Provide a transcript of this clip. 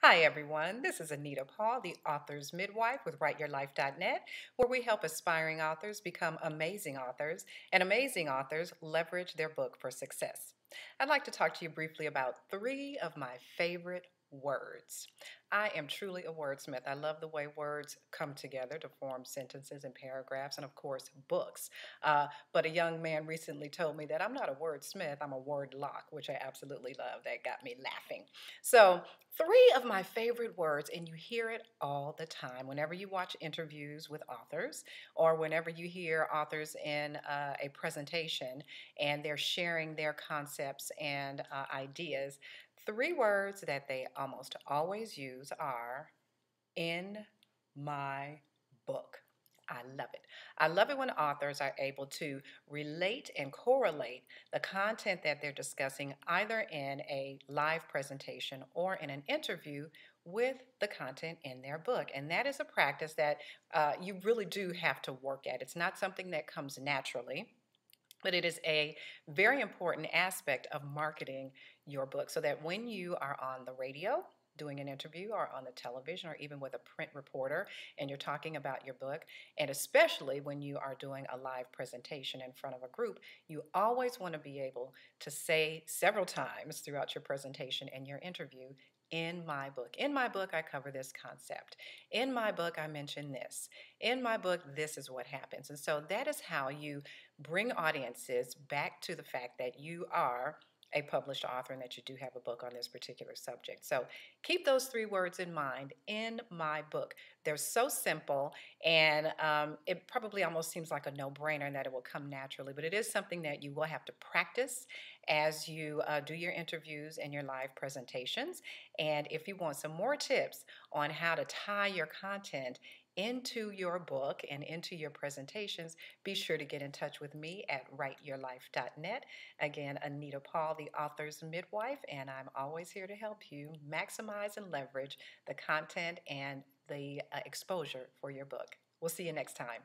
Hi, everyone. This is Anita Paul, the author's midwife with WriteYourLife.net, where we help aspiring authors become amazing authors and amazing authors leverage their book for success. I'd like to talk to you briefly about three of my favorite words. I am truly a wordsmith. I love the way words come together to form sentences and paragraphs, and of course, books. But a young man recently told me that I'm not a wordsmith, I'm a word lock, which I absolutely love. That got me laughing. So, three of my favorite words, and you hear it all the time whenever you watch interviews with authors or whenever you hear authors in a presentation and they're sharing their concepts and ideas. Three words that they almost always use are in my book. I love it. I love it when authors are able to relate and correlate the content that they're discussing either in a live presentation or in an interview with the content in their book. And that is a practice that you really do have to work at. It's not something that comes naturally. But it is a very important aspect of marketing your book so that when you are on the radio doing an interview or on the television or even with a print reporter and you're talking about your book, and especially when you are doing a live presentation in front of a group, you always want to be able to say several times throughout your presentation and your interview, in my book. In my book, I cover this concept. In my book, I mention this. In my book, this is what happens. And so that is how you bring audiences back to the fact that you are a published author and that you do have a book on this particular subject. So keep those three words in mind. In my book. They're so simple, and it probably almost seems like a no-brainer and that it will come naturally, but it is something that you will have to practice as you do your interviews and your live presentations. And if you want some more tips on how to tie your content into your book and into your presentations, be sure to get in touch with me at writeyourlife.net. Again, Anita Paul, the author's midwife, and I'm always here to help you maximize and leverage the content and the exposure for your book. We'll see you next time.